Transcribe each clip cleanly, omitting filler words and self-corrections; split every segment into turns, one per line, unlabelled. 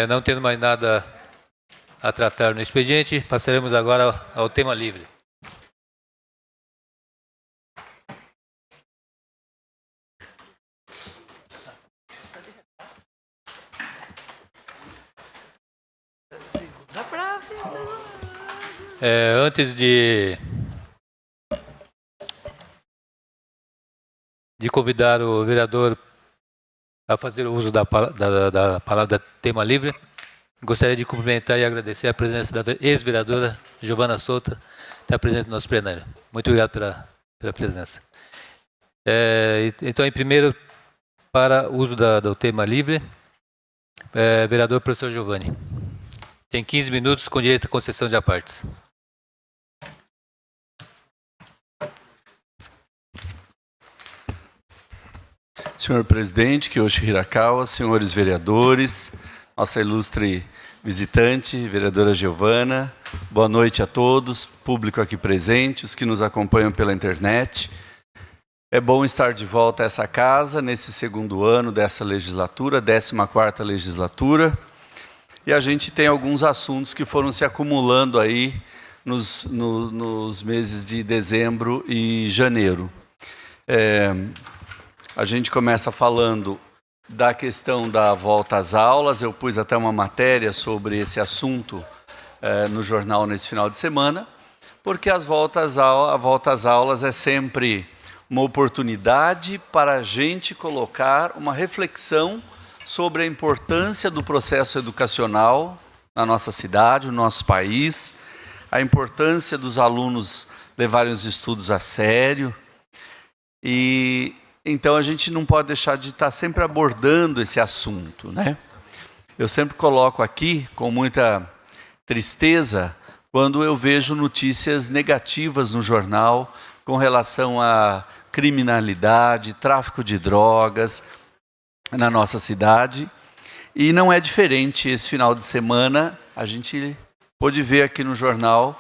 Não tendo mais nada a tratar no expediente, passaremos agora ao tema livre. Antes de convidar o vereador a fazer o uso da palavra tema livre, gostaria de cumprimentar e agradecer a presença da ex-vereadora Giovana Souto, que está presente no nosso plenário. Muito obrigado pela presença. Então, em primeiro, para o uso do tema livre, vereador professor Giovanni. Tem 15 minutos com direito à concessão de apartes.
Senhor presidente, Kiyoshi Hirakawa, senhores vereadores, nossa ilustre visitante, vereadora Giovana, boa noite a todos, público aqui presente, os que nos acompanham pela internet. É bom estar de volta a essa casa, nesse segundo ano dessa legislatura, 14ª legislatura, e a gente tem alguns assuntos que foram se acumulando aí nos meses de dezembro e janeiro. A gente começa falando da questão da volta às aulas. Eu pus até uma matéria sobre esse assunto no jornal nesse final de semana, porque a volta às aulas é sempre uma oportunidade para a gente colocar uma reflexão sobre a importância do processo educacional na nossa cidade, no nosso país, a importância dos alunos levarem os estudos a sério. Então, a gente não pode deixar de estar sempre abordando esse assunto, né? Eu sempre coloco aqui, com muita tristeza, quando eu vejo notícias negativas no jornal com relação à criminalidade, tráfico de drogas na nossa cidade. E não é diferente esse final de semana, a gente pôde ver aqui no jornal,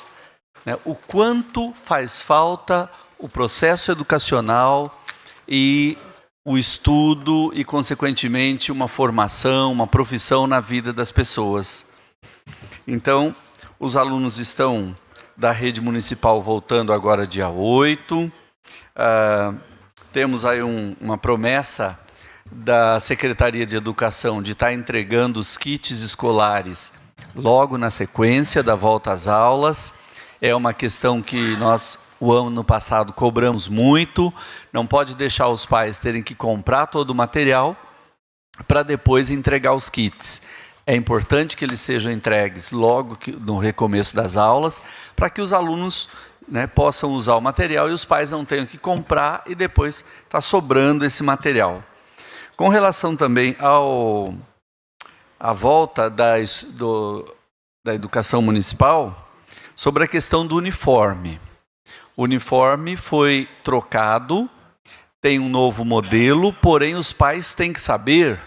né, o quanto faz falta o processo educacional e o estudo e, consequentemente, uma formação, uma profissão na vida das pessoas. Então, os alunos estão da rede municipal voltando agora dia 8. Temos aí uma promessa da Secretaria de Educação de estar entregando os kits escolares logo na sequência da volta às aulas. É uma questão que nós, o ano passado, cobramos muito. Não pode deixar os pais terem que comprar todo o material para depois entregar os kits. É importante que eles sejam entregues logo no recomeço das aulas, para que os alunos, né, possam usar o material e os pais não tenham que comprar e depois está sobrando esse material. Com relação também à volta da educação municipal, sobre a questão do uniforme. O uniforme foi trocado, tem um novo modelo, porém os pais têm que saber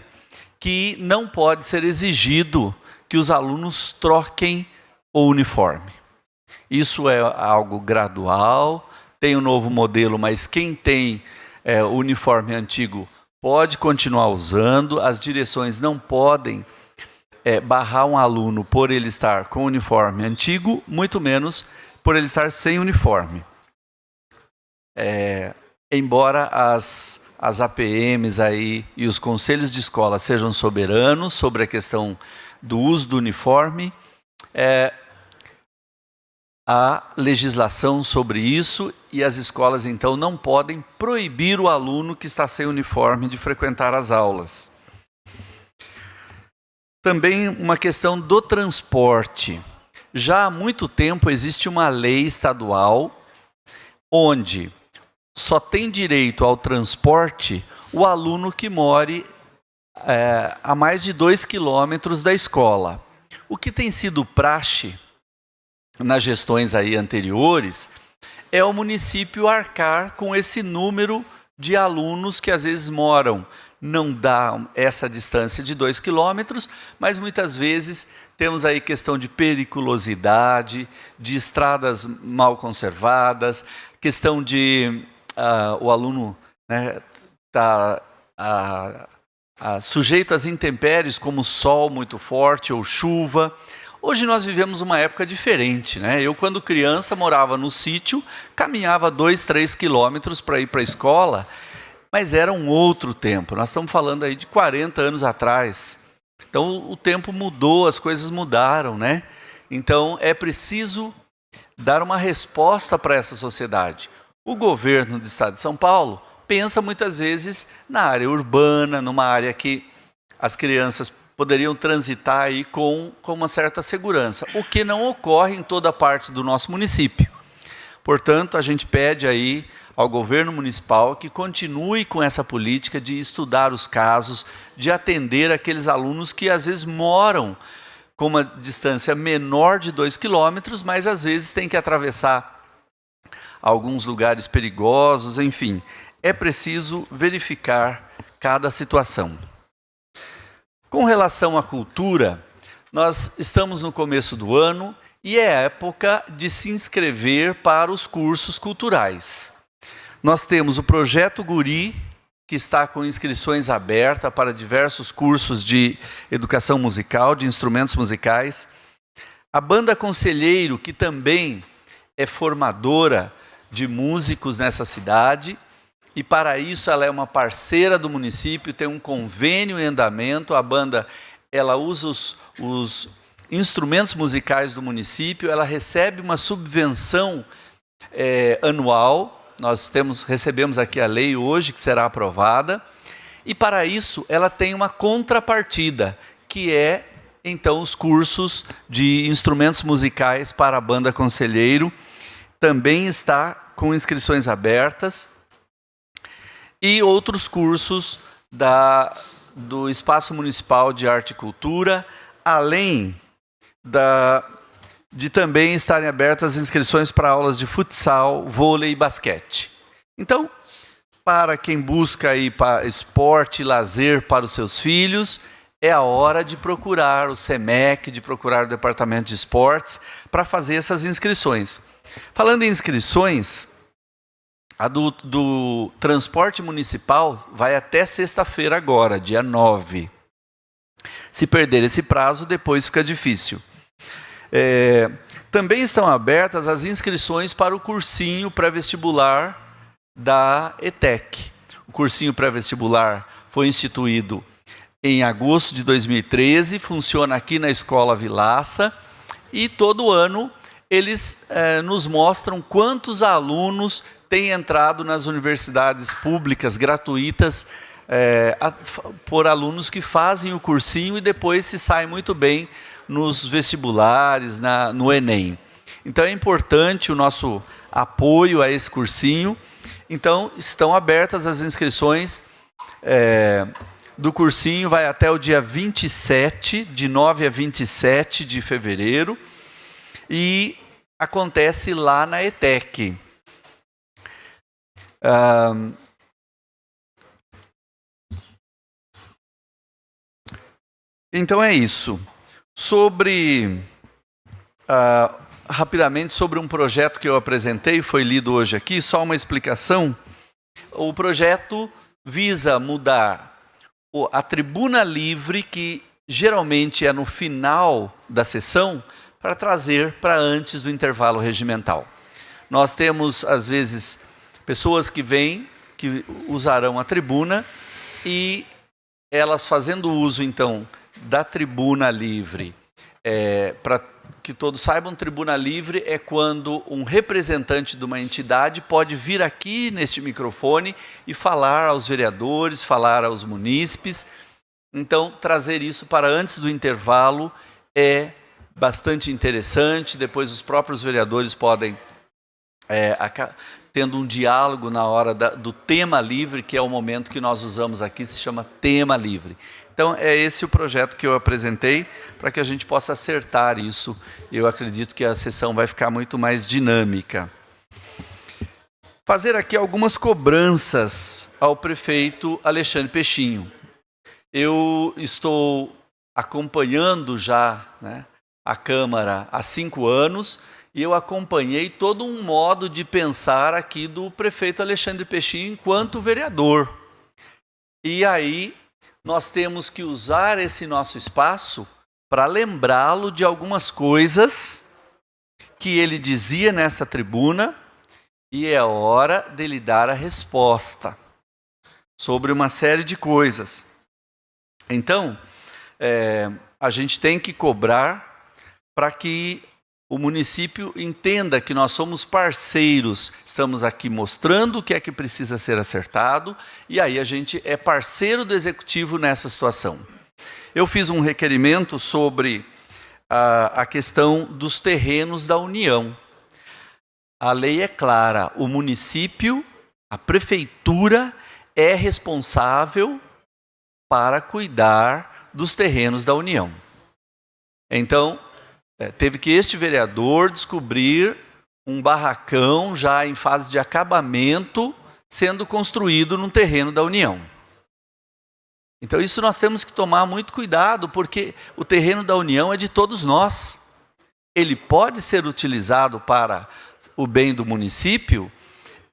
que não pode ser exigido que os alunos troquem o uniforme. Isso é algo gradual, tem um novo modelo, mas quem tem o uniforme antigo pode continuar usando. As direções não podem barrar um aluno por ele estar com o uniforme antigo, muito menos por ele estar sem uniforme. Embora as APMs aí e os conselhos de escola sejam soberanos sobre a questão do uso do uniforme, há legislação sobre isso e as escolas, então, não podem proibir o aluno que está sem uniforme de frequentar as aulas. Também uma questão do transporte. Já há muito tempo existe uma lei estadual onde só tem direito ao transporte o aluno que more a mais de 2 quilômetros da escola. O que tem sido praxe nas gestões aí anteriores é o município arcar com esse número de alunos que às vezes moram, não dá essa distância de 2 quilômetros, mas muitas vezes temos aí questão de periculosidade, de estradas mal conservadas, questão de o aluno, né, tá sujeito às intempéries, como sol muito forte ou chuva. Hoje nós vivemos uma época diferente, né? Eu, quando criança, morava no sítio, caminhava 2, 3 quilômetros para ir para a escola, mas era um outro tempo. Nós estamos falando aí de 40 anos atrás. Então, o tempo mudou, as coisas mudaram, né? Então, é preciso dar uma resposta para essa sociedade. O governo do Estado de São Paulo pensa muitas vezes na área urbana, numa área que as crianças poderiam transitar aí com uma certa segurança, o que não ocorre em toda parte do nosso município. Portanto, a gente pede aí ao governo municipal que continue com essa política de estudar os casos, de atender aqueles alunos que às vezes moram com uma distância menor de 2 quilômetros, mas às vezes tem que atravessar alguns lugares perigosos, enfim. É preciso verificar cada situação. Com relação à cultura, nós estamos no começo do ano e é época de se inscrever para os cursos culturais. Nós temos o Projeto Guri, que está com inscrições abertas para diversos cursos de educação musical, de instrumentos musicais. A Banda Conselheiro, que também é formadora de músicos nessa cidade, e para isso ela é uma parceira do município, tem um convênio em andamento. A banda, ela usa os instrumentos musicais do município, ela recebe uma subvenção anual. Nós recebemos aqui a lei hoje, que será aprovada, e para isso ela tem uma contrapartida, que é, então, os cursos de instrumentos musicais para a Banda Conselheiro. Também está com inscrições abertas, e outros cursos do Espaço Municipal de Arte e Cultura, além de também estarem abertas as inscrições para aulas de futsal, vôlei e basquete. Então, para quem busca aí para esporte e lazer para os seus filhos, é a hora de procurar o SEMEC, de procurar o Departamento de Esportes, para fazer essas inscrições. Falando em inscrições, a do transporte municipal vai até sexta-feira agora, dia 9. Se perder esse prazo, depois fica difícil. Também estão abertas as inscrições para o cursinho pré-vestibular da ETEC. O cursinho pré-vestibular foi instituído em agosto de 2013, funciona aqui na Escola Vilaça, e todo ano eles nos mostram quantos alunos têm entrado nas universidades públicas gratuitas por alunos que fazem o cursinho e depois se saem muito bem nos vestibulares, no Enem. Então é importante o nosso apoio a esse cursinho. Então estão abertas as inscrições do cursinho, vai até o dia 27, de 9 a 27 de fevereiro, e acontece lá na ETEC. Então é isso. Rapidamente sobre um projeto que eu apresentei, foi lido hoje aqui, só uma explicação. O projeto visa mudar a tribuna livre, que geralmente é no final da sessão, para trazer para antes do intervalo regimental. Nós temos, às vezes, pessoas que vêm, que usarão a tribuna, e elas fazendo uso, então, da tribuna livre, para que todos saibam, tribuna livre é quando um representante de uma entidade pode vir aqui neste microfone e falar aos vereadores, falar aos munícipes. Então, trazer isso para antes do intervalo é bastante interessante. Depois os próprios vereadores podem, tendo um diálogo na hora do tema livre, que é o momento que nós usamos aqui, se chama tema livre. Então, é esse o projeto que eu apresentei, para que a gente possa acertar isso. Eu acredito que a sessão vai ficar muito mais dinâmica. Fazer aqui algumas cobranças ao prefeito Alexandre Peixinho. Eu estou acompanhando já, né, a Câmara há 5 anos, e eu acompanhei todo um modo de pensar aqui do prefeito Alexandre Peixinho enquanto vereador. E aí nós temos que usar esse nosso espaço para lembrá-lo de algumas coisas que ele dizia nesta tribuna, e é hora dele dar a resposta sobre uma série de coisas. Então, a gente tem que cobrar para que o município entenda que nós somos parceiros, estamos aqui mostrando o que é que precisa ser acertado, e aí a gente é parceiro do executivo nessa situação. Eu fiz um requerimento sobre a questão dos terrenos da União. A lei é clara, o município, a prefeitura é responsável para cuidar dos terrenos da União. Então, teve que este vereador descobrir um barracão já em fase de acabamento sendo construído num terreno da União. Então isso nós temos que tomar muito cuidado, porque o terreno da União é de todos nós. Ele pode ser utilizado para o bem do município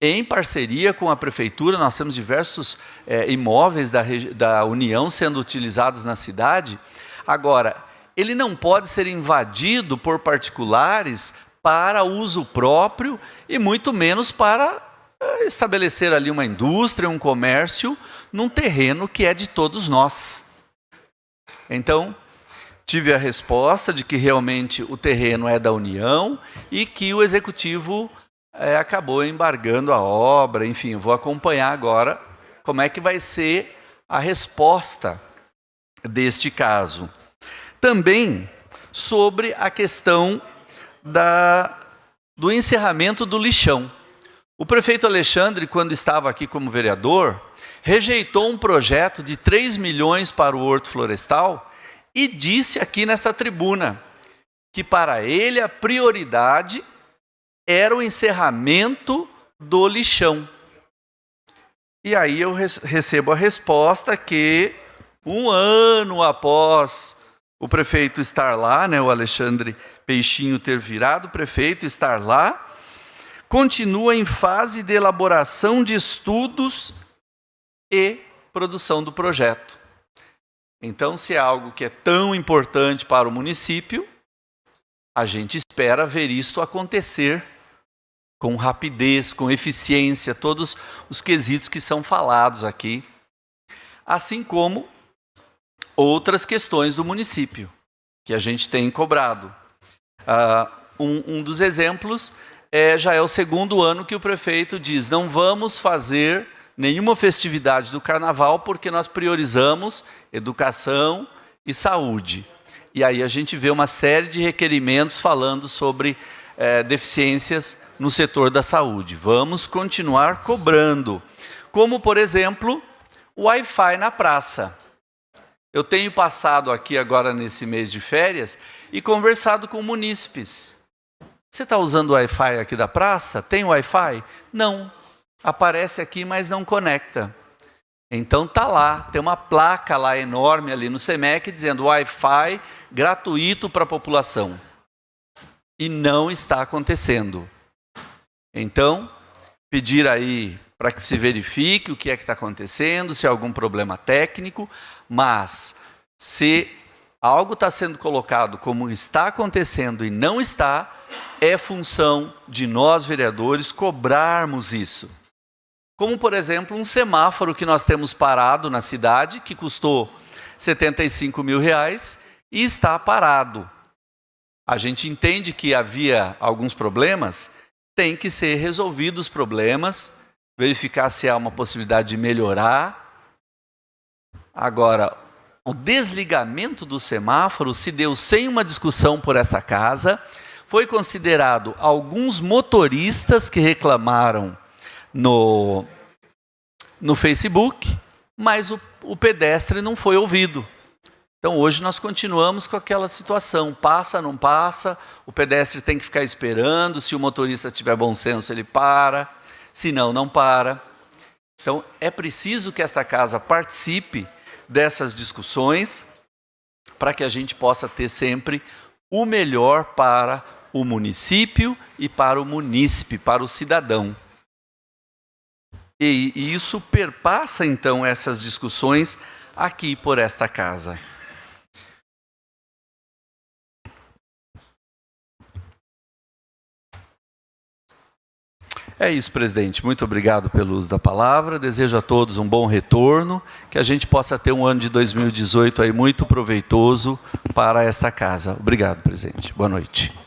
em parceria com a prefeitura. Nós temos diversos imóveis da União sendo utilizados na cidade. Agora, ele não pode ser invadido por particulares para uso próprio e muito menos para estabelecer ali uma indústria, um comércio, num terreno que é de todos nós. Então, tive a resposta de que realmente o terreno é da União e que o Executivo acabou embargando a obra. Enfim, eu vou acompanhar agora como é que vai ser a resposta deste caso. Também sobre a questão do encerramento do lixão. O prefeito Alexandre, quando estava aqui como vereador, rejeitou um projeto de 3 milhões para o Horto Florestal e disse aqui nessa tribuna que para ele a prioridade era o encerramento do lixão. E aí eu recebo a resposta que 1 ano após o prefeito estar lá, o Alexandre Peixinho ter virado prefeito, estar lá, continua em fase de elaboração de estudos e produção do projeto. Então, se é algo que é tão importante para o município, a gente espera ver isto acontecer com rapidez, com eficiência, todos os quesitos que são falados aqui, assim como outras questões do município, que a gente tem cobrado. Um dos exemplos já é o 2º ano que o prefeito diz: não vamos fazer nenhuma festividade do carnaval porque nós priorizamos educação e saúde. E aí a gente vê uma série de requerimentos falando sobre deficiências no setor da saúde. Vamos continuar cobrando. Como, por exemplo, o Wi-Fi na praça. Eu tenho passado aqui agora nesse mês de férias e conversado com munícipes. Você está usando o Wi-Fi aqui da praça? Tem Wi-Fi? Não. Aparece aqui, mas não conecta. Então está lá, tem uma placa lá enorme ali no SEMEC dizendo Wi-Fi gratuito para a população. E não está acontecendo. Então, pedir aí para que se verifique o que é que está acontecendo, se há algum problema técnico, mas se algo está sendo colocado como está acontecendo e não está, é função de nós, vereadores, cobrarmos isso. Como, por exemplo, um semáforo que nós temos parado na cidade, que custou R$75 mil e está parado. A gente entende que havia alguns problemas, tem que ser resolvidos os problemas, verificar se há uma possibilidade de melhorar. Agora, o desligamento do semáforo se deu sem uma discussão por essa casa, foi considerado alguns motoristas que reclamaram no Facebook, mas o pedestre não foi ouvido. Então hoje nós continuamos com aquela situação, passa, não passa, o pedestre tem que ficar esperando, se o motorista tiver bom senso ele para, se não, não para. Então é preciso que esta casa participe dessas discussões para que a gente possa ter sempre o melhor para o município e para o munícipe, para o cidadão. E isso perpassa então essas discussões aqui por esta casa. É isso, presidente. Muito obrigado pelo uso da palavra. Desejo a todos um bom retorno, que a gente possa ter um ano de 2018 aí muito proveitoso para esta casa. Obrigado, presidente. Boa noite.